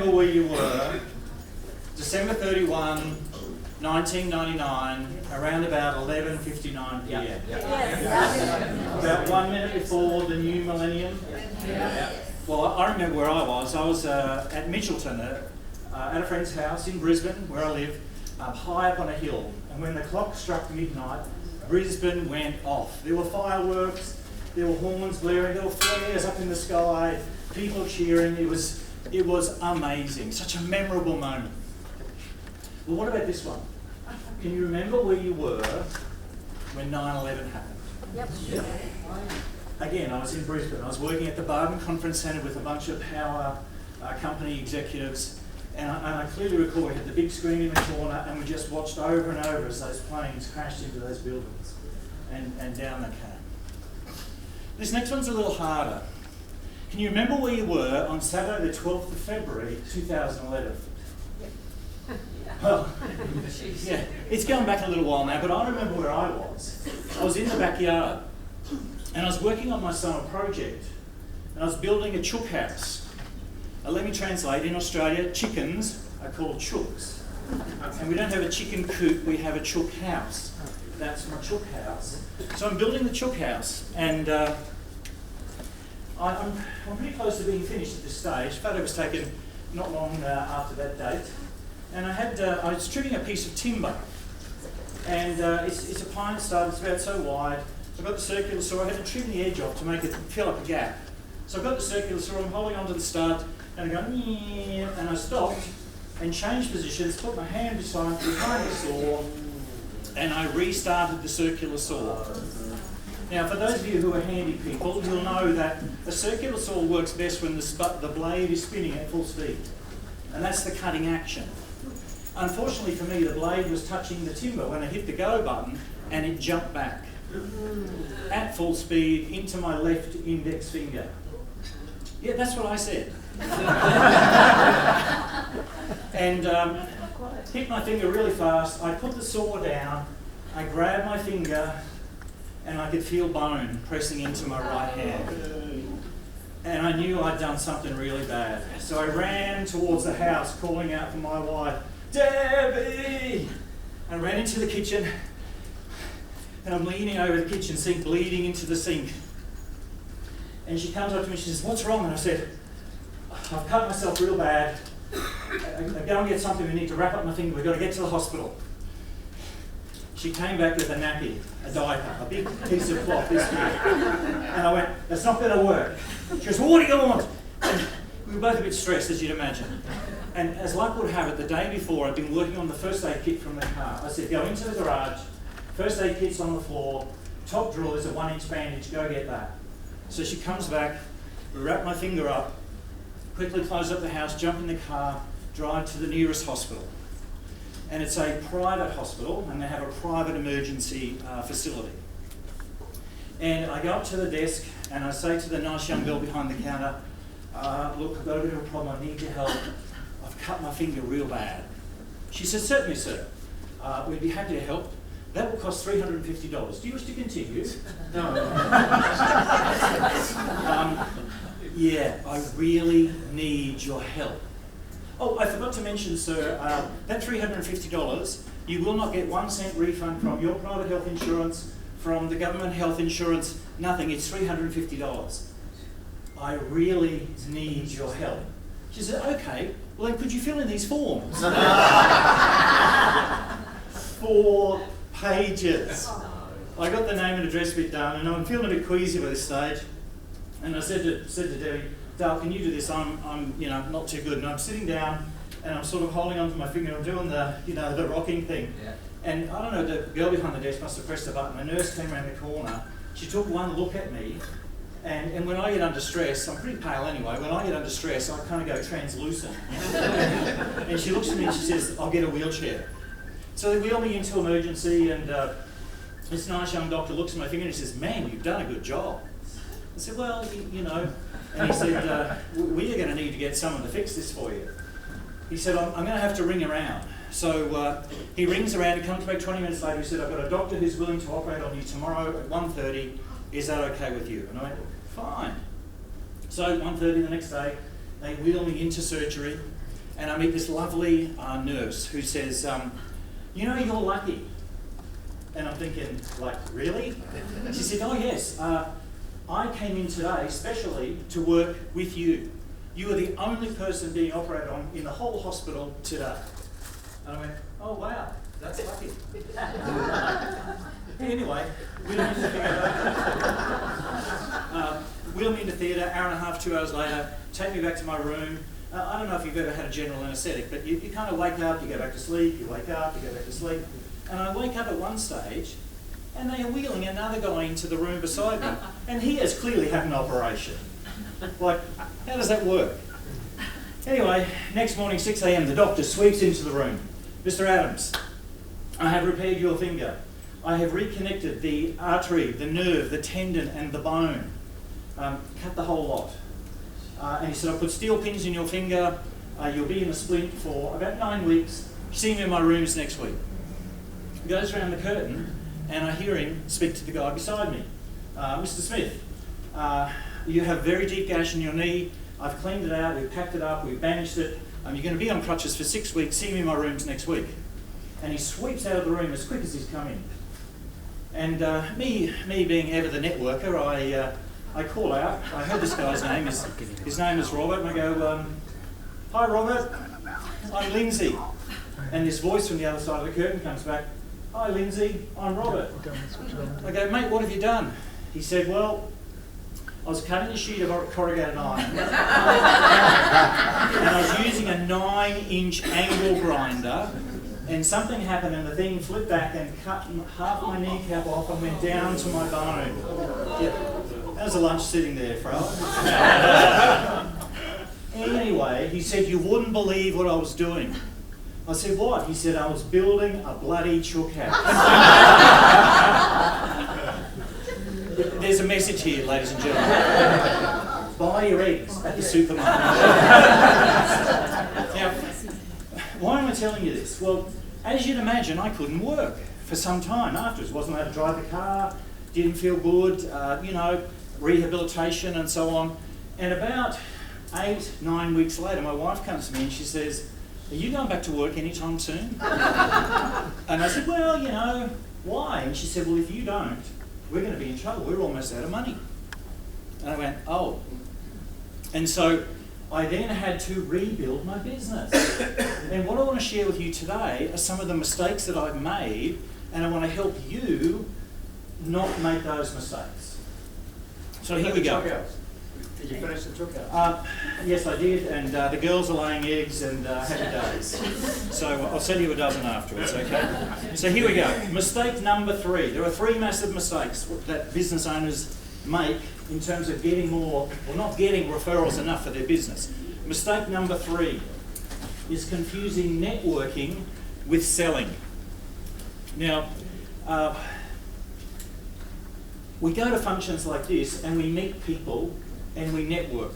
remember where you were, December 31, 1999, around about 11:59 p.m. About 1 minute before the new millennium. Well, I remember where I was. I was at Mitchelton, at a friend's house in Brisbane, where I live, high up on a hill. And when the clock struck midnight, Brisbane went off. There were fireworks, there were horns blaring, there were flares up in the sky, people cheering. It was amazing, such a memorable moment. Well, what about this one? Can you remember where you were when 9/11 happened? Yep. Again, I was in Brisbane. I was working at the Barton Conference Centre with a bunch of power company executives, and I clearly recall we had the big screen in the corner, and we just watched over and over as those planes crashed into those buildings, and down they came. This next one's a little harder. Can you remember where you were on Saturday the 12th of February 2011? Well, yeah, it's going back a little while now, but I remember where I was. I was in the backyard, and I was working on my summer project, and I was building a chook house. Let me translate. In Australia, chickens are called chooks, and we don't have a chicken coop, we have a chook house. That's my chook house. So I'm building the chook house, and I'm pretty close to being finished at this stage. Photo was taken not long after that date. And I was trimming a piece of timber, and it's a pine stud. It's about so wide. So I've got the circular saw. I had to trim the edge off to make it fill up a gap. So I've got the circular saw. I'm holding onto the stud, and I go, and I stopped and changed positions. Put my hand behind the saw, and I restarted the circular saw. Now, for those of you who are handy people, you'll know that a circular saw works best when the blade is spinning at full speed, and that's the cutting action. Unfortunately for me, the blade was touching the timber when I hit the go button, and it jumped back at full speed into my left index finger. Yeah, that's what I said. And hit my finger really fast. I put the saw down, I grabbed my finger, and I could feel bone pressing into my right hand. And I knew I'd done something really bad. So I ran towards the house, calling out for my wife, "Debbie!" I ran into the kitchen, and I'm leaning over the kitchen sink, bleeding into the sink. And she comes up to me, she says, "What's wrong?" And I said, "I've cut myself real bad. I go and get something, we need to wrap up my finger, we've got to get to the hospital." She came back with a nappy, a diaper, a big piece of cloth this big. And I went, "That's not going to work." She goes, "Well, what do you want?" And we were both a bit stressed, as you'd imagine. And as luck would have it, the day before, I'd been working on the first aid kit from the car. I said, "Go into the garage, first aid kit's on the floor, top drawer, there's a 1-inch bandage, go get that." So she comes back, we wrap my finger up, quickly close up the house, jump in the car, drive to the nearest hospital. And it's a private hospital, and they have a private emergency facility. And I go up to the desk, and I say to the nice young girl behind the counter, "Look, I've got a bit of a problem, I need your help. I've cut my finger real bad." She says, "Certainly, sir. We'd be happy to help. That will cost $350. Do you wish to continue?" "No." "Yeah, I really need your help." "Oh, I forgot to mention, sir, that $350, you will not get 1 cent refund from your private health insurance, from the government health insurance, nothing. It's $350. I really need your help." She said, "Okay, well then could you fill in these forms?" 4 pages. I got the name and address bit done, and I'm feeling a bit queasy by this stage. And I said to Debbie, "Dale, can you do this? I'm not too good." And I'm sitting down, and I'm sort of holding onto my finger. I'm doing the rocking thing. Yeah. And I don't know, the girl behind the desk must have pressed the button. A nurse came around the corner. She took one look at me, and when I get under stress, I'm pretty pale anyway. When I get under stress, I kind of go translucent. And she looks at me and she says, "I'll get a wheelchair." So they wheel me into emergency, and this nice young doctor looks at my finger and he says, "Man, you've done a good job." I said, "Well, and he said, "We are going to need to get someone to fix this for you." He said, I'm going to have to ring around." So he rings around, he comes back 20 minutes later, he said, "I've got a doctor who's willing to operate on you tomorrow at 1:30, is that okay with you?" And I went, "Fine." So 1:30 the next day, they wheel me into surgery. and I meet this lovely nurse who says, you know, you're lucky. And I'm thinking, like, really? She said, oh yes, I came in today specially to work with you. You are the only person being operated on in the whole hospital today. And I went, oh wow, that's lucky. Anyway, wheel me into theatre, hour and a half, 2 hours later, take me back to my room. I don't know if you've ever had a general anaesthetic, but you kind of wake up, you go back to sleep, you wake up, you go back to sleep. And I wake up at one stage, and they are wheeling another guy into the room beside me, and he has clearly had an operation. Like, how does that work? Anyway, next morning, 6 a.m, the doctor sweeps into the room. Mr. Adams, I have repaired your finger. I have reconnected the artery, the nerve, the tendon, and the bone. Cut the whole lot. And he said, I'll put steel pins in your finger. You'll be in a splint for about 9 weeks. See me in my rooms next week. He goes around the curtain, and I hear him speak to the guy beside me. Mr. Smith, you have a very deep gash in your knee. I've cleaned it out, we've packed it up, we've bandaged it. You're going to be on crutches for 6 weeks. See me in my rooms next week. And he sweeps out of the room as quick as he's come in. And me being ever the networker, I call out. I heard this guy's name. His name is Robert. And I go, hi Robert, I'm Lindsay. And this voice from the other side of the curtain comes back. Hi Lindsay, I'm Robert. I go, mate, what have you done? He said, well, I was cutting a sheet of corrugated iron. And I was using a 9-inch angle grinder. And something happened and the thing flipped back and cut half my kneecap off and went down to my bone. Yep. That was a lunch sitting there, fella. Anyway, he said, you wouldn't believe what I was doing. I said, what? He said, I was building a bloody chook house. There's a message here, ladies and gentlemen. Buy your eggs at the supermarket. Now, why am I telling you this? Well, as you'd imagine, I couldn't work for some time afterwards. Wasn't able to drive the car, didn't feel good, you know, rehabilitation and so on. And about 8-9 weeks later, my wife comes to me and she says, are you going back to work anytime soon? And I said, well, you know, why? And she said, well, if you don't, we're going to be in trouble. We're almost out of money. And I went, oh. And so I then had to rebuild my business. And what I want to share with you today are some of the mistakes that I've made, and I want to help you not make those mistakes. So here we go. Did you finish the chook house? Yes, I did, and the girls are laying eggs and happy days. So I'll send you a dozen afterwards, okay? So here we go. Mistake number 3. There are 3 massive mistakes that business owners make in terms of getting more, or not getting referrals enough for their business. Mistake number 3 is confusing networking with selling. Now, we go to functions like this and we meet people and we network.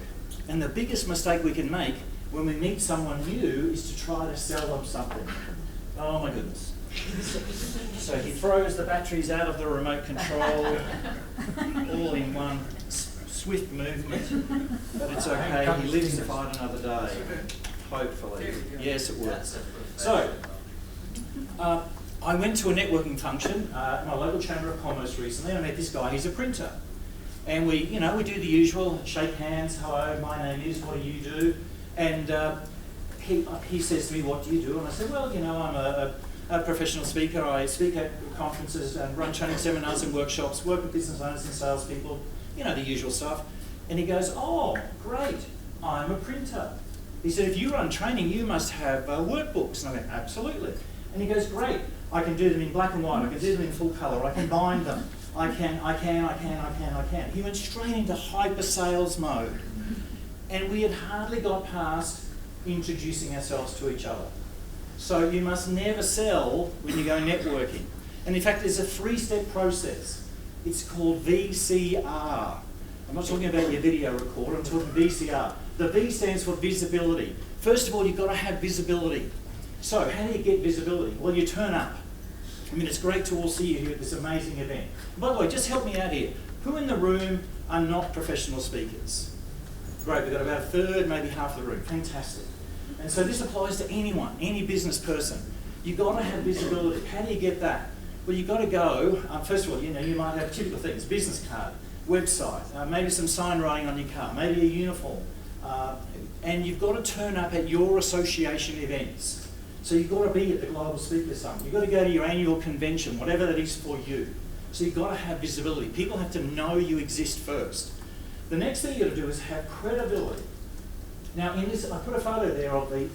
And the biggest mistake we can make when we meet someone new is to try to sell them something. Oh my goodness. So he throws the batteries out of the remote control, all in one swift movement, but it's okay, he lives to fight another day, hopefully. Yes, it works. So, I went to a networking function at my local Chamber of Commerce recently, and I met this guy. He's a printer. And we do the usual, shake hands, hello, my name is, what do you do? And he says to me, what do you do? And I said, well, you know, I'm a professional speaker. I speak at conferences and run training seminars and workshops, work with business owners and salespeople, you know, the usual stuff. And he goes, oh, great, I'm a printer. He said, if you run training, you must have workbooks. And I went, absolutely. And he goes, great, I can do them in black and white, I can do them in full colour, I can bind them. I can. He went straight into hyper sales mode. And we had hardly got past introducing ourselves to each other. So you must never sell when you go networking. And in fact, there's a 3-step process. It's called VCR. I'm not talking about your video recorder, I'm talking VCR. The V stands for visibility. First of all, you've got to have visibility. So how do you get visibility? Well, you turn up. I mean, it's great to all see you here at this amazing event. By the way, just help me out here. Who in the room are not professional speakers? Great, we've got about a third, maybe half the room. Fantastic. And so this applies to anyone, any business person. You've got to have visibility. How do you get that? Well, you've got to go, first of all, you might have typical things, business card, website, maybe some sign writing on your car, maybe a uniform. And you've got to turn up at your association events. So you've got to be at the Global Speaker Summit. You've got to go to your annual convention, whatever that is for you. So you've got to have visibility. People have to know you exist first. The next thing you've got to do is have credibility. Now, in this, I put a photo there of a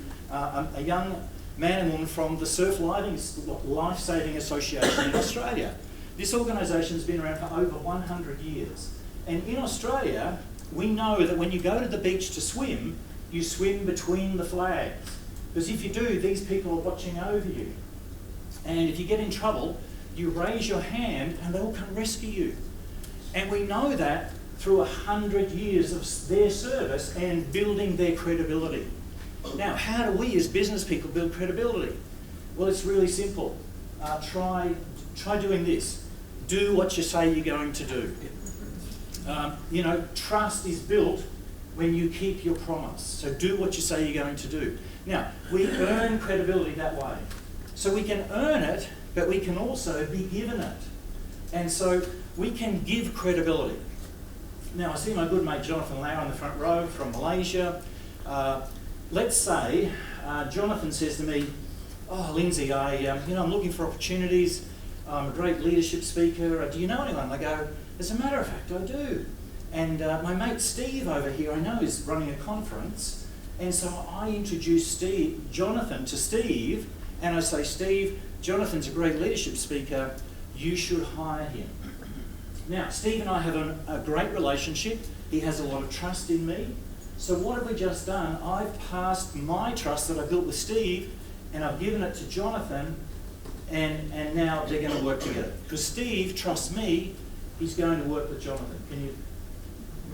young man and woman from the Surf Life-Saving Association in Australia. This organisation's been around for over 100 years. And in Australia, we know that when you go to the beach to swim, you swim between the flags. Because if you do, these people are watching over you. And if you get in trouble, you raise your hand and they'll come rescue you. And we know that through 100 years of their service and building their credibility. Now, how do we as business people build credibility? Well, it's really simple. Try doing this. Do what you say you're going to do. Trust is built when you keep your promise. So do what you say you're going to do. Now, we earn credibility that way. So we can earn it, but we can also be given it. And so we can give credibility. Now, I see my good mate Jonathan Lau in the front row from Malaysia. Let's say Jonathan says to me, "Oh, Lindsay, I'm looking for opportunities. I'm a great leadership speaker. Do you know anyone?" I go, "As a matter of fact, I do." And my mate Steve over here, I know, is running a conference. And so I introduce Jonathan to Steve, and I say, "Steve, Jonathan's a great leadership speaker. You should hire him." Now, Steve and I have a great relationship. He has a lot of trust in me. So what have we just done? I've passed my trust that I built with Steve, and I've given it to Jonathan, and now they're going to work together. Because Steve trusts me, he's going to work with Jonathan. Can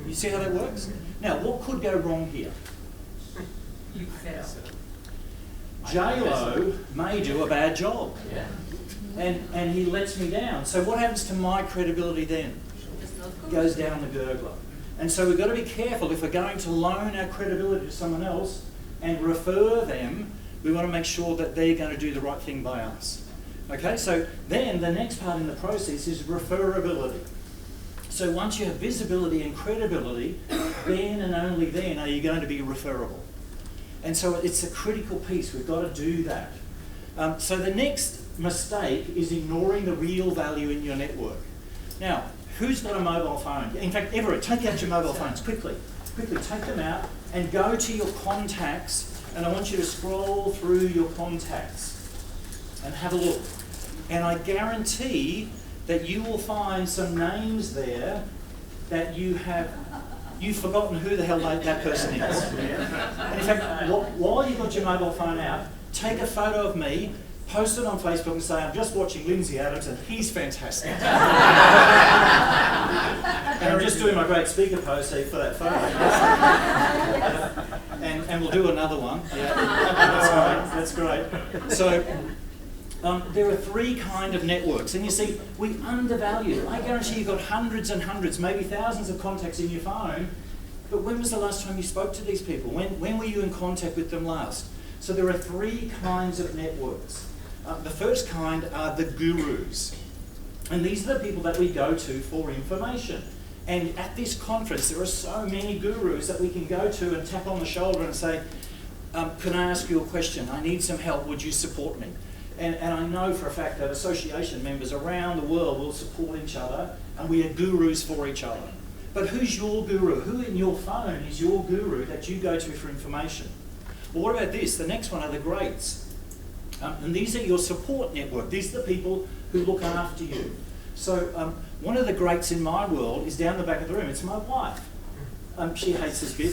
you see how that works? Now, what could go wrong here? You fail. J-Lo may do a bad job. Yeah. And he lets me down. So what happens to my credibility then? Goes down the gurgler. And so we've got to be careful if we're going to loan our credibility to someone else and refer them, we want to make sure that they're going to do the right thing by us. Okay, so then the next part in the process is referability. So once you have visibility and credibility, then and only then are you going to be referable. And so it's a critical piece. We've got to do that. So the next mistake is ignoring the real value in your network. Now, who's got a mobile phone? In fact, Everett, take out your mobile phones quickly. Quickly, take them out and go to your contacts, and I want you to scroll through your contacts and have a look. And I guarantee that you will find some names there that you've forgotten who the hell that person is. And in fact, while you've got your mobile phone out, take a photo of me, post it on Facebook and say, "I'm just watching Lindsay Adams and he's fantastic." And I'm just doing my great speaker pose for that photo. And we'll do another one. Yeah, that's great. So there are three kind of networks, and you see, we undervalue. I guarantee you've got hundreds and hundreds, maybe thousands of contacts in your phone, but when was the last time you spoke to these people? When were you in contact with them last? So there are three kinds of networks. The first kind are the gurus. And these are the people that we go to for information. And at this conference, there are so many gurus that we can go to and tap on the shoulder and say, "Can I ask you a question? I need some help. Would you support me?" And I know for a fact that association members around the world will support each other, and we are gurus for each other. But who's your guru? Who in your phone is your guru that you go to for information? Well, what about this? The next one are the greats. And these are your support network. These are the people who look after you. So one of the greats in my world is down the back of the room. It's my wife. She hates this bit.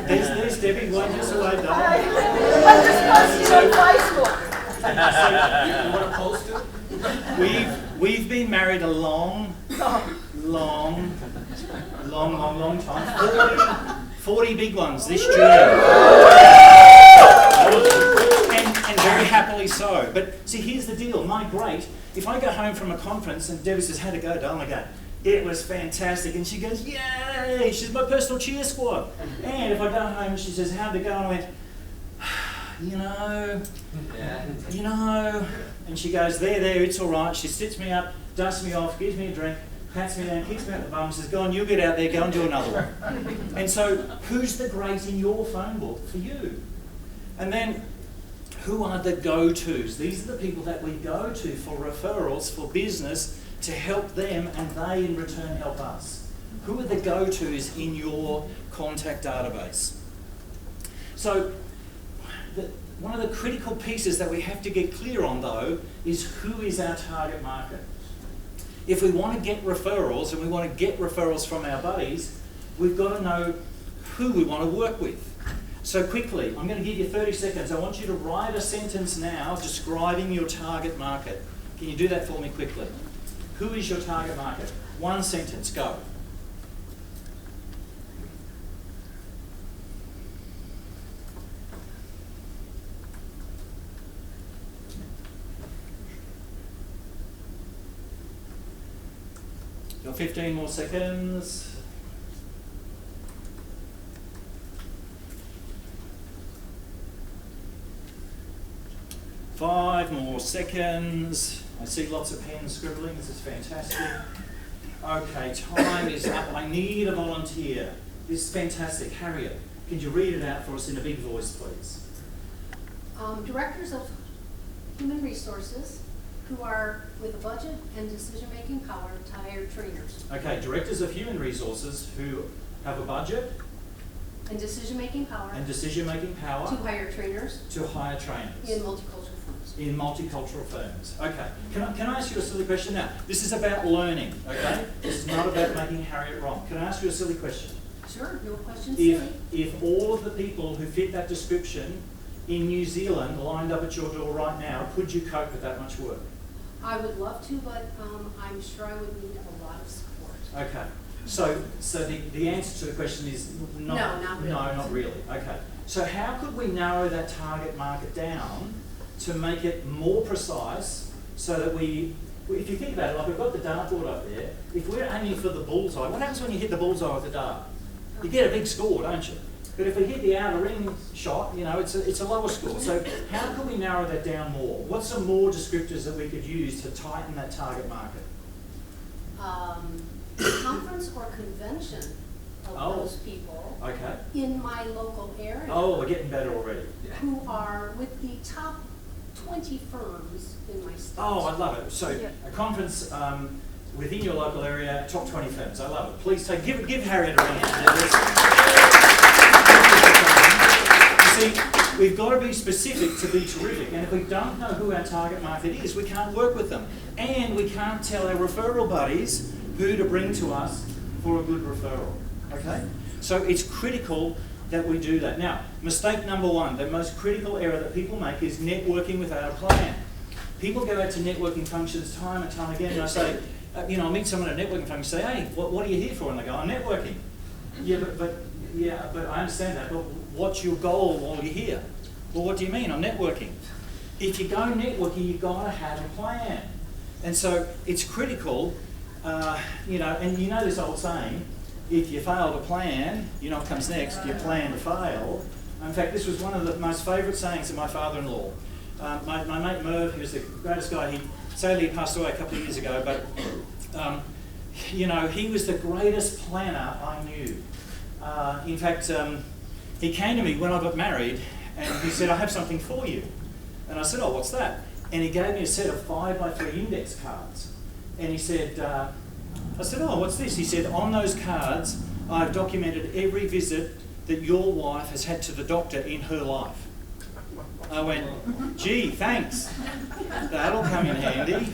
There's Debbie. Wave just away, darling. I just posted on Facebook. You want to post it? We've been married a long time. 40 big ones this June. And very happily so. But see, here's the deal. My great, if I go home from a conference and Debbie says, "How'd it go, darling?" I go, "It was fantastic." And she goes, "Yay!" She's my personal cheer squad. And if I go home and she says, "How'd it go?" And I went, you know, and she goes, there, it's all right. She sits me up, dusts me off, gives me a drink, pats me down, kicks me out the bum, says, go on, you get out there, go and do another one. And so, who's the great in your phone book for you? And then, who are the go-tos? These are the people that we go to for referrals, for business, to help them, and they in return help us. Who are the go-tos in your contact database? So, one of the critical pieces that we have to get clear on, though, is who is our target market. If we want to get referrals, and we want to get referrals from our buddies, we've got to know who we want to work with. So quickly, I'm going to give you 30 seconds. I want you to write a sentence now describing your target market. Can you do that for me quickly? Who is your target market? One sentence, go. Got 15 more seconds. 5 more seconds. I see lots of pens scribbling. This is fantastic. Okay, time is up. I need a volunteer. This is fantastic. Harriet, can you read it out for us in a big voice, please? Directors of human resources who are with a budget and decision-making power to hire trainers. Okay, directors of human resources who have a budget And decision-making power and decision-making power to hire trainers to hire trainers in multicultural firms. in multicultural firms. Okay, can I ask you a silly question now? This is about learning, okay? This is not about making Harriet wrong. Can I ask you a silly question? Sure, no questions. If all of the people who fit that description in New Zealand lined up at your door right now, could you cope with that much work? I would love to, but I'm sure I would need a lot of support. Okay. So the answer to the question is not. No, not really. No, not really. Okay. So how could we narrow that target market down to make it more precise so that if you think about it, like we've got the dartboard up there, if we're aiming for the bullseye, what happens when you hit the bullseye with the dart? You get a big score, don't you? But if we hit the outer ring shot, you know, it's a lower score. So how can we narrow that down more? What's some more descriptors that we could use to tighten that target market? Conference or convention of those people in my local area. Oh, we're getting better already. Who are with the top 20 firms in my state. Oh, I love it. So a conference within your local area, top 20 firms. I love it. Please give Harriet a round of applause. You see, we've got to be specific to be terrific, and if we don't know who our target market is, we can't work with them. And we can't tell our referral buddies who to bring to us for a good referral. Okay? So it's critical that we do that. Now, mistake number one, the most critical error that people make is networking without a plan. People go out to networking functions time and time again, and I say, I meet someone at a networking function and say, hey, what are you here for? And they go, I'm networking. Yeah, but I understand that, but what's your goal while you're here? Well, what do you mean? I'm networking. If you go networking, you've got to have a plan. And so it's critical, and you know this old saying, if you fail to plan, you know what comes next, you plan to fail. In fact, this was one of the most favourite sayings of my father-in-law. My mate Merv, he was the greatest guy. Sadly, he passed away a couple of years ago, but he was the greatest planner I knew. In fact, he came to me when I got married, and he said, I have something for you. And I said, oh, what's that? And he gave me a set of 5x3 index cards. And he said, I said, oh, what's this? He said, on those cards, I've documented every visit that your wife has had to the doctor in her life. I went, gee, thanks. That'll come in handy.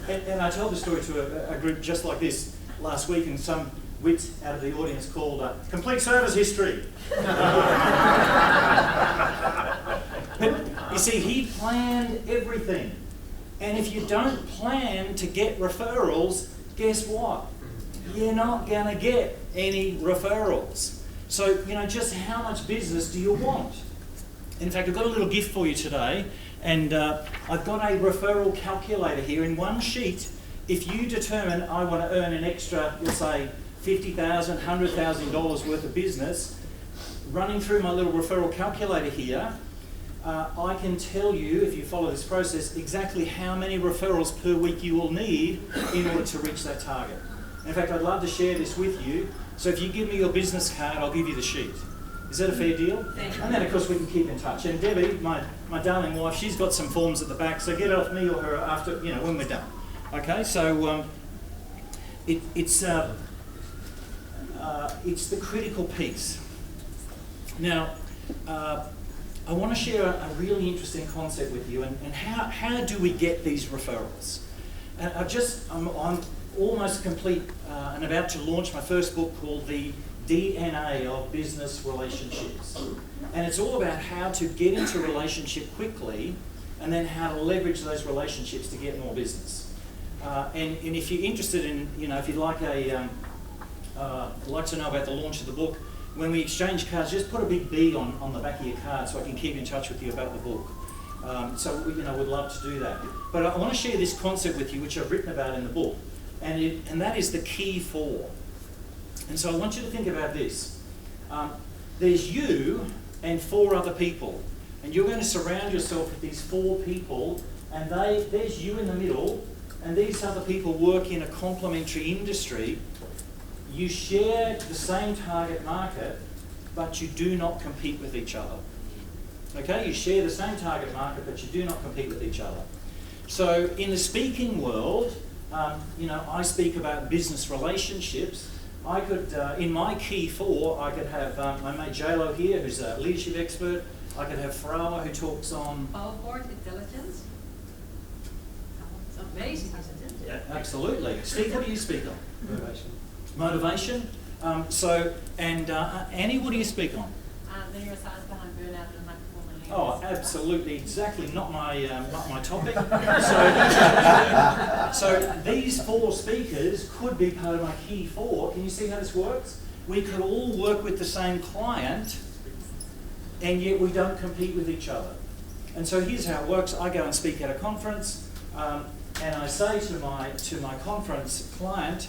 And I told the story to a group just like this last week, and some wit out of the audience called complete service history. But you see, he planned everything. And if you don't plan to get referrals, guess what? You're not going to get any referrals. So, just how much business do you want? In fact, I've got a little gift for you today, and I've got a referral calculator here in one sheet. If you determine I want to earn an extra, let's say, $50,000, $100,000 worth of business, running through my little referral calculator here, I can tell you, if you follow this process, exactly how many referrals per week you will need in order to reach that target. In fact, I'd love to share this with you. So if you give me your business card, I'll give you the sheet. Is that a fair deal? Thank you. And then, of course, we can keep in touch. And Debbie, my darling wife, she's got some forms at the back, so get it off me or her after, when we're done. Okay, so it's the critical piece. Now, I want to share a really interesting concept with you, and how do we get these referrals? And I'm almost complete and about to launch my first book called The DNA of Business Relationships. And it's all about how to get into a relationship quickly and then how to leverage those relationships to get more business. And if you're interested in, if you'd like like to know about the launch of the book, when we exchange cards, just put a big B on the back of your card so I can keep in touch with you about the book. So we'd love to do that. But I want to share this concept with you, which I've written about in the book, and that is the key four. And so I want you to think about this. There's you and 4 other people, and you're going to surround yourself with these 4 people, and there's you in the middle, and these other people work in a complementary industry. You share the same target market, but you do not compete with each other. Okay, you share the same target market, but you do not compete with each other. So in the speaking world, I speak about business relationships. I could, in my key 4, I could have my mate JLo here, who's a leadership expert. I could have Farawa, who talks on Powerboard intelligence. It's amazing, isn't it? Yeah, absolutely. Steve, what do you speak on? Motivation. Annie, what do you speak on? The neuroscience behind burnout and high-performance. Oh, absolutely, exactly. Not my topic. So these 4 speakers could be part of my key 4. Can you see how this works? We could all work with the same client, and yet we don't compete with each other. And so here's how it works. I go and speak at a conference, and I say to my conference client,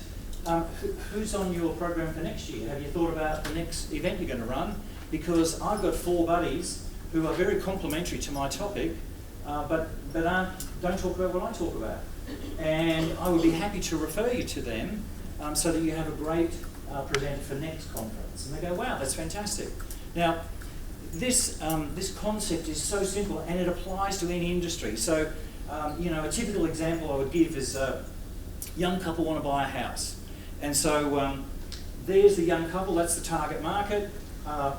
who's on your program for next year? Have you thought about the next event you're going to run? Because I've got 4 buddies who are very complementary to my topic, but don't talk about what I talk about. And I would be happy to refer you to them so that you have a great presenter for next conference. And they go, wow, that's fantastic. Now, this concept is so simple, and it applies to any industry. So, a typical example I would give is a young couple want to buy a house. And so there's the young couple, that's the target market.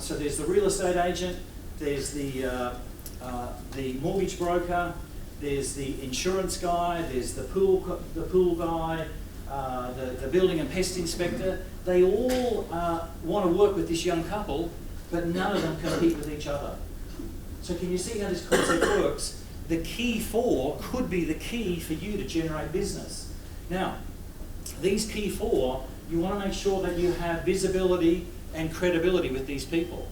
So there's the real estate agent, there's the mortgage broker, there's the insurance guy, there's the pool guy, the building and pest inspector. They all want to work with this young couple, but none of them compete with each other. So can you see how this concept works? The key 4 could be the key for you to generate business. Now, these key 4, you want to make sure that you have visibility and credibility with these people.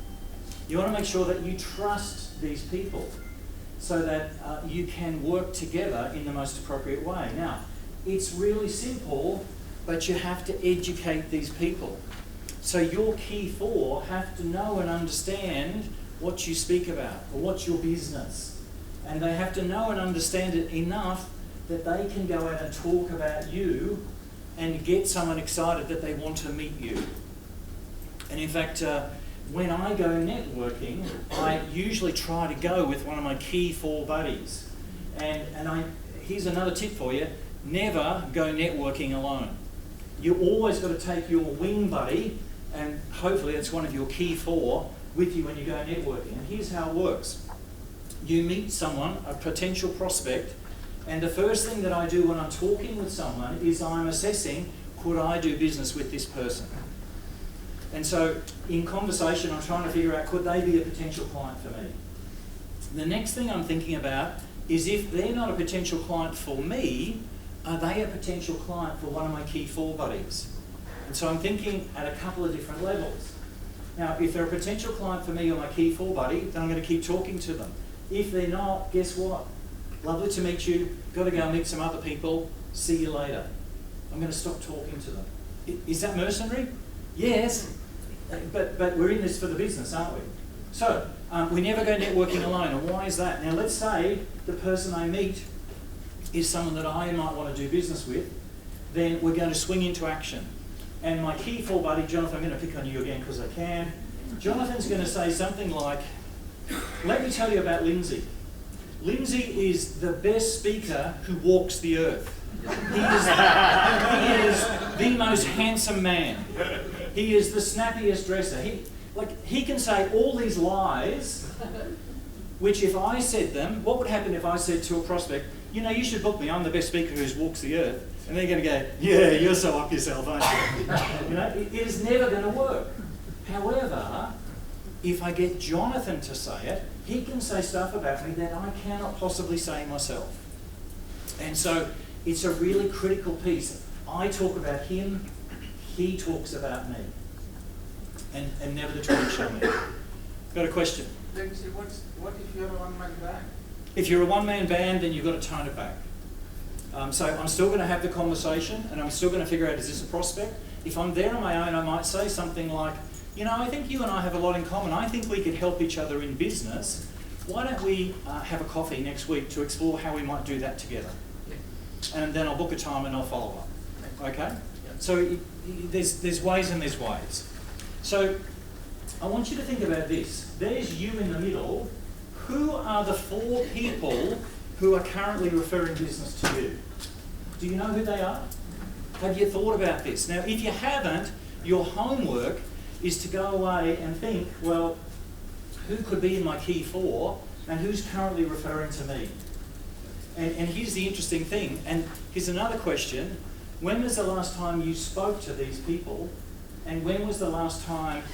You want to make sure that you trust these people so that you can work together in the most appropriate way. Now, it's really simple, but you have to educate these people. So your key 4 have to know and understand what you speak about, or what's your business. And they have to know and understand it enough that they can go out and talk about you and get someone excited that they want to meet you. And in fact, when I go networking, I usually try to go with one of my key 4 buddies. And here's another tip for you: never go networking alone. You always got to take your wing buddy, and hopefully it's one of your key 4, with you when you go networking. And here's how it works. You meet someone, a potential prospect, and the first thing that I do when I'm talking with someone is I'm assessing, could I do business with this person? And so in conversation, I'm trying to figure out, could they be a potential client for me? The next thing I'm thinking about is, if they're not a potential client for me, are they a potential client for one of my key 4 buddies? And so I'm thinking at a couple of different levels. Now, if they're a potential client for me or my key 4 buddy, then I'm going to keep talking to them. If they're not, guess what? Lovely to meet you, got to go and meet some other people, see you later. I'm going to stop talking to them. Is that mercenary? Yes. but we're in this for the business, aren't we? So, we never go networking alone, and why is that? Now, let's say the person I meet is someone that I might want to do business with, then we're going to swing into action. And my key four buddy, Jonathan, I'm going to pick on you again because I can. Jonathan's going to say something like, let me tell you about Lindsay. Lindsay is the best speaker who walks the earth. He is the most handsome man. He is the snappiest dresser. He can say all these lies, which if I said them, what would happen if I said to a prospect, you know, you should book me, I'm the best speaker who walks the earth. And they're going to go, yeah, you're so up yourself, aren't you? You know, it is never going to work. However, if I get Jonathan to say it, he can say stuff about me that I cannot possibly say myself. And so it's a really critical piece. I talk about him, he talks about me. And never the twin shall meet. Got a question? Lindsay, what if you're a one-man band? If you're a one-man band, then you've got to tone it back. So I'm still going to have the conversation, and I'm still going to figure out, is this a prospect? If I'm there on my own, I might say something like, you know, I think you and I have a lot in common. I think we could help each other in business. Why don't we have a coffee next week to explore how we might do that together? And then I'll book a time and I'll follow up. Okay? So there's ways and there's ways. So I want you to think about this. There's you in the middle. Who are the 4 people who are currently referring business to you? Do you know who they are? Have you thought about this? Now, if you haven't, your homework is to go away and think, well, who could be in my key 4 and who's currently referring to me? And here's the interesting thing, and here's another question. When was the last time you spoke to these people, and when was the last time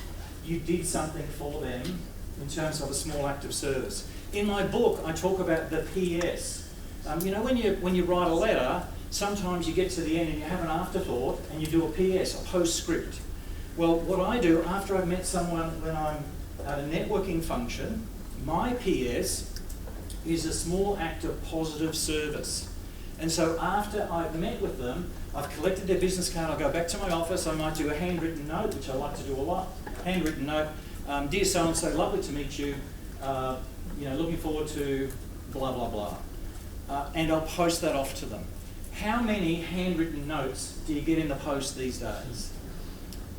you did something for them in terms of a small act of service? In my book, I talk about the PS. You know, when you write a letter, sometimes you get to the end and you have an afterthought and you do a PS, a postscript. Well, what I do after I've met someone when I'm at a networking function, my PS is a small act of positive service. And so after I've met with them, I've collected their business card, I'll go back to my office, I might do a handwritten note, which I like to do a lot. Handwritten note, dear so-and-so, lovely to meet you, you know, looking forward to blah, blah, blah. And I'll post that off to them. How many handwritten notes do you get in the post these days?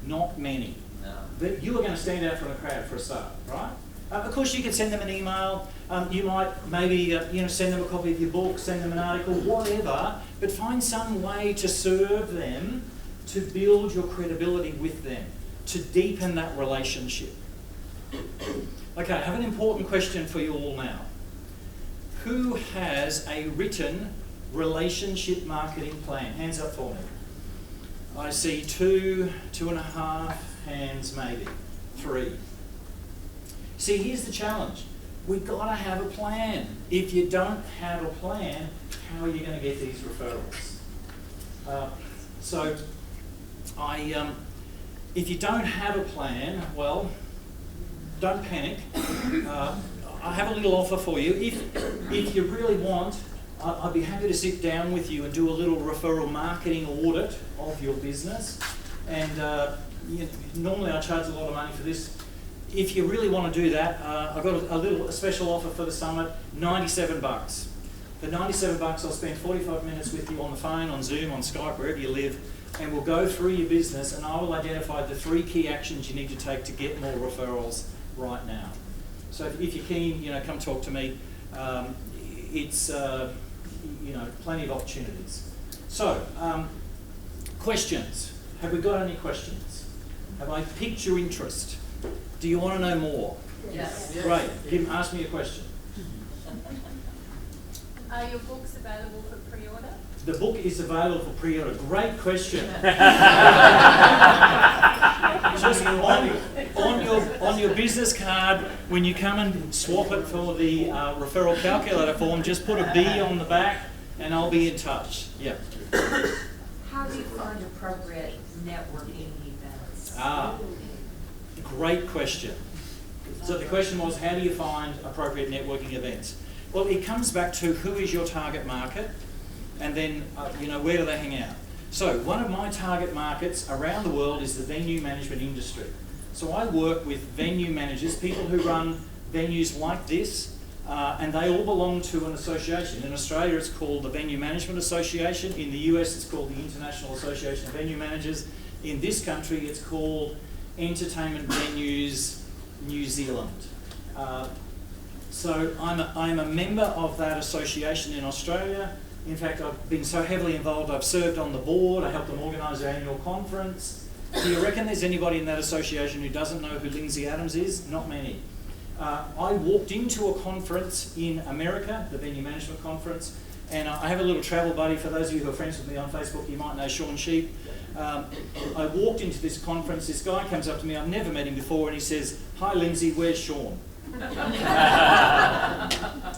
Not many. No. But you are going to stand out from a crowd for a start, right? Of course, you can send them an email. You might maybe you know, send them a copy of your book, send them an article, whatever. But find some way to serve them, to build your credibility with them, to deepen that relationship. Okay, I have an important question for you all now. Who has a written relationship marketing plan? Hands up for me. I see 2, 2.5 hands maybe, 3. See, here's the challenge. We've got to have a plan. If you don't have a plan, how are you going to get these referrals? If you don't have a plan, well, don't panic. I have a little offer for you. If you really want, I'd be happy to sit down with you and do a little referral marketing audit of your business. And you know, normally I charge a lot of money for this. If you really want to do that, I've got a special offer for the summit, $97. For $97, I'll spend 45 minutes with you on the phone, on Zoom, on Skype, wherever you live, and we'll go through your business and I will identify the 3 key actions you need to take to get more referrals right now. So if you're keen, you know, come talk to me. It's you know, plenty of opportunities. So, questions. Have we got any questions? Have I piqued your interest? Do you want to know more? Yes. Great. Ask me a question. Are your books available for pre-order? The book is available for pre-order. Great question. Just on your business card, when you come and swap it for the referral calculator form, just put a B on the back and I'll be in touch. Yeah. How do you find appropriate networking events? Great question. So the question was, how do you find appropriate networking events? Well, it comes back to who is your target market, and then you know, where do they hang out? So one of my target markets around the world is the venue management industry. So I work with venue managers, people who run venues like this, and they all belong to an association. In Australia, it's called the Venue Management Association. In the US, it's called the International Association of Venue Managers. In this country, it's called Entertainment Venues New Zealand. So I'm a member of that association in Australia. In fact, I've been so heavily involved, I've served on the board, I helped them organise their annual conference. Do you reckon there's anybody in that association who doesn't know who Lindsay Adams is? Not many. I walked into a conference in America, the Venue Management Conference, and I have a little travel buddy. For those of you who are friends with me on Facebook, you might know Sean Sheep. I walked into this conference, this guy comes up to me, I've never met him before, and he says, "Hi Lindsay, where's Sean?"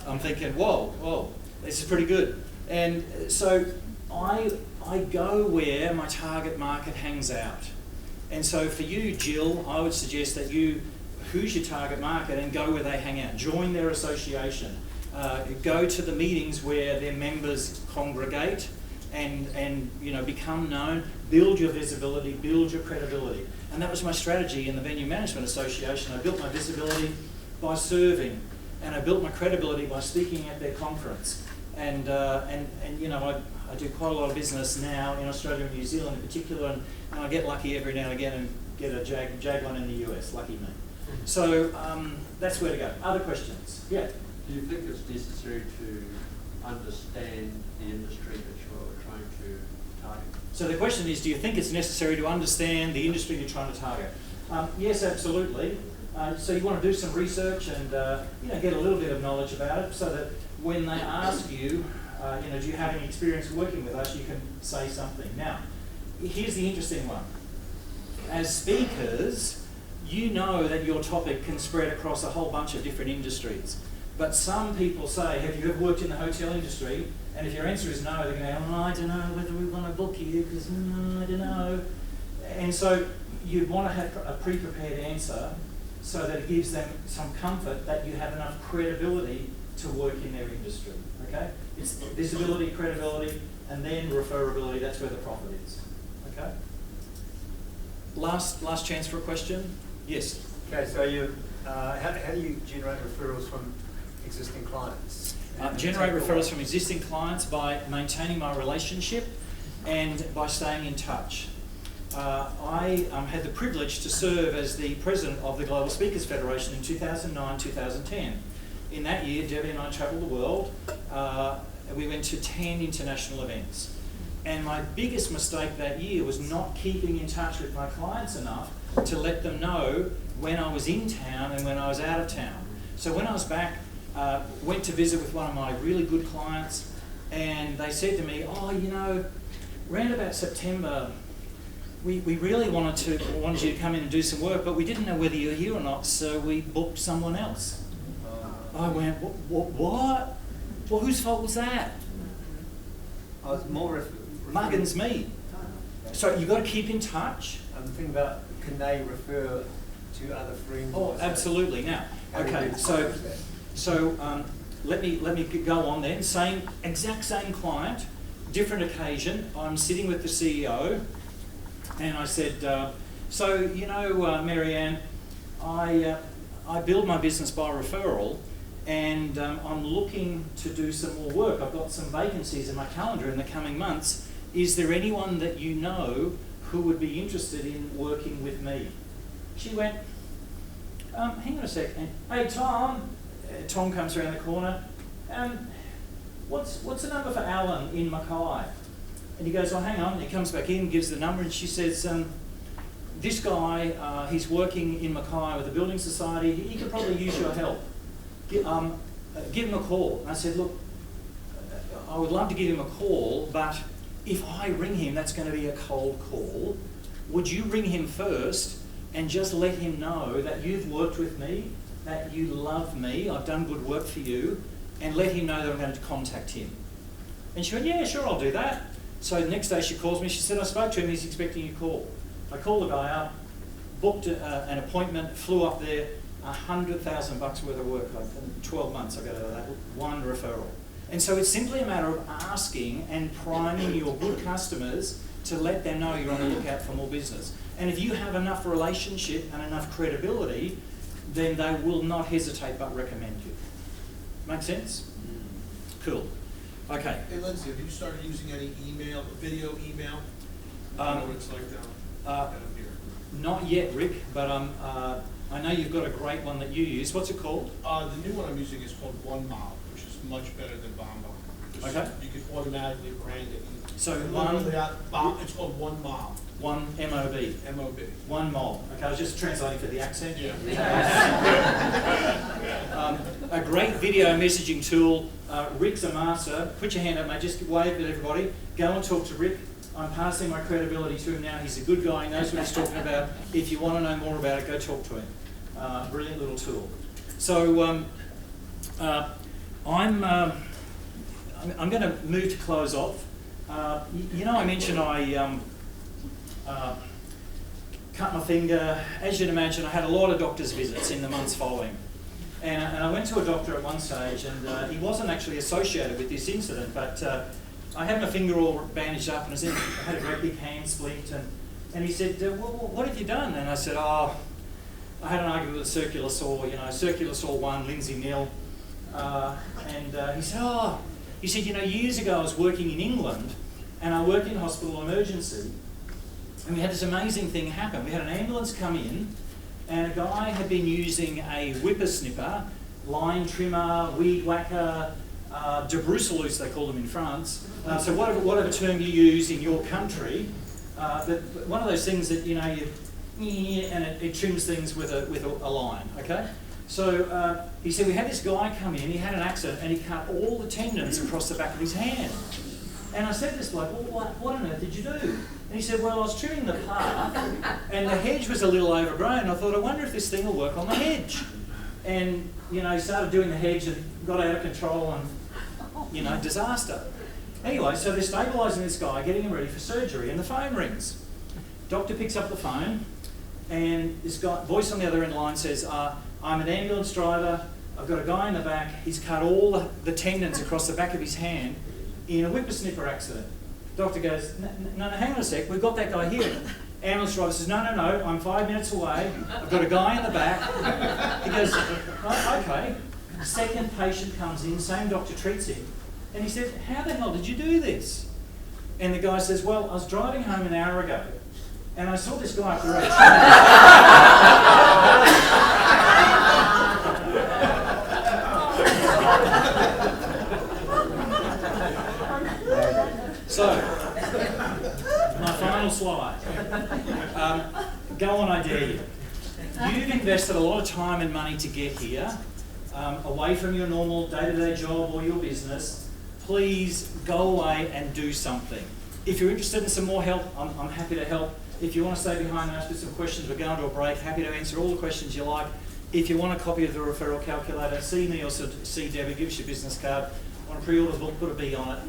I'm thinking, whoa, this is pretty good. And so I go where my target market hangs out. And so for you, Jill, I would suggest that who's your target market, and go where they hang out. Join their association. Go to the meetings where their members congregate and become known. Build your visibility, build your credibility. And that was my strategy in the Venue Management Association. I built my visibility by serving, and I built my credibility by speaking at their conference. And I do quite a lot of business now in Australia and New Zealand in particular, and I get lucky every now and again and get a Jag one in the US. Lucky me. So that's where to go. Other questions? Yeah. Do you think it's necessary to understand the industry that you're trying to target? So the question is, do you think it's necessary to understand the industry you're trying to target? Yes, absolutely. So you want to do some research and get a little bit of knowledge about it, so that when they ask you, do you have any experience working with us, you can say something. Now, here's the interesting one. As speakers, you know that your topic can spread across a whole bunch of different industries. But some people say, have you ever worked in the hotel industry? And if your answer is no, they're going to go, I don't know whether we want to book you, because I don't know. And so you'd want to have a pre-prepared answer so that it gives them some comfort that you have enough credibility to work in their industry, okay? It's visibility, credibility, and then referability. That's where the profit is, okay? Last chance for a question. Yes? Okay, so how do you generate referrals from existing clients? Generate referrals from existing clients by maintaining my relationship and by staying in touch. I had the privilege to serve as the president of the Global Speakers Federation in 2009-2010. In that year, Debbie and I travelled the world. We went to 10 international events. And my biggest mistake that year was not keeping in touch with my clients enough to let them know when I was in town and when I was out of town. So when I was back, went to visit with one of my really good clients, and they said to me, around about September, we really wanted you to come in and do some work, but we didn't know whether you were here or not, so we booked someone else. I went, what? Well, whose fault was that? I was more Muggins me. So you've got to keep in touch. I'm thinking about, can they refer to other friends? Oh, absolutely. Now, okay, so let me go on then. Exact same client, different occasion. I'm sitting with the CEO, and I said, Marianne, I build my business by referral, and I'm looking to do some more work. I've got some vacancies in my calendar in the coming months. Is there anyone that you know who would be interested in working with me? She went, hang on a sec. Hey, Tom. Tom comes around the corner. What's the number for Alan in Mackay? And he goes, hang on. And he comes back in, gives the number, and she says, this guy, he's working in Mackay with the Building Society. He could probably use your help. Give him a call. And I said, look, I would love to give him a call, but if I ring him, that's going to be a cold call. Would you ring him first and just let him know that you've worked with me, that you love me, I've done good work for you, and let him know that I'm going to contact him? And she went, yeah, sure, I'll do that. So the next day she calls me, she said, I spoke to him, he's expecting your call. I called the guy up, booked an appointment, flew up there, $100,000 worth of work. In 12 months I got out of that, one referral. And so it's simply a matter of asking and priming your good customers to let them know you're on the lookout for more business. And if you have enough relationship and enough credibility, then they will not hesitate but recommend you. Make sense? Cool. Okay. Hey Lindsay, have you started using any email, video email? I know what it's like down here. Not yet, Rick, but I know you've got a great one that you use. What's it called? The new one I'm using is called One Mile, which is much better than Bomba. Okay. You can automatically brand it. So It's called One Mile. One MOB. MOB. One mob. Okay, I was just translating for the accent. Yeah. A great video messaging tool. Rick's a master. Put your hand up, mate. Just wave at everybody. Go and talk to Rick. I'm passing my credibility to him now. He's a good guy. He knows what he's talking about. If you want to know more about it, go talk to him. Brilliant little tool. So I'm going to move to close off. You know, I mentioned I cut my finger. As you'd imagine, I had a lot of doctor's visits in the months following. And I went to a doctor at one stage, and he wasn't actually associated with this incident, but I had my finger all bandaged up, and I had a great big hand splint, and he said, what have you done? And I said, I had an argument with a circular saw, circular saw 1, Lindsay 0. And he said, years ago I was working in England, and I worked in hospital emergency, and we had this amazing thing happen. We had an ambulance come in, and a guy had been using a whippersnipper, line trimmer, weed whacker, debrousselouse they call them in France. So whatever term you use in your country, but one of those things that and it trims things with a line. Okay. So he said we had this guy come in. He had an accident and he cut all the tendons across the back of his hand. And I said to this bloke, well, what on earth did you do? And he said, well, I was trimming the path and the hedge was a little overgrown. I thought, I wonder if this thing will work on the hedge. And, he started doing the hedge and got out of control and, disaster. Anyway, so they're stabilising this guy, getting him ready for surgery, and the phone rings. Doctor picks up the phone and this guy, voice on the other end line says, I'm an ambulance driver, I've got a guy in the back, he's cut all the tendons across the back of his hand in a whippersnipper accident. Doctor goes, no, hang on a sec, we've got that guy here. Ambulance driver says, no, I'm 5 minutes away, I've got a guy in the back. He goes, oh, okay. Second patient comes in, same doctor treats him, and he said, how the hell did you do this? And the guy says, well, I was driving home an hour ago, and I saw this guy up the road. So, my final slide. Go on, I dare you. You've invested a lot of time and money to get here, away from your normal day-to-day job or your business. Please go away and do something. If you're interested in some more help, I'm happy to help. If you want to stay behind and ask me some questions, we're going to a break. Happy to answer all the questions you like. If you want a copy of the referral calculator, see me or see Debbie, give us your business card. Want to pre-order the book, put a B on it.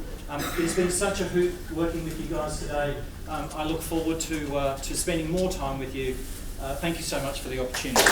It's been such a hoot working with you guys today. I look forward to spending more time with you. Thank you so much for the opportunity.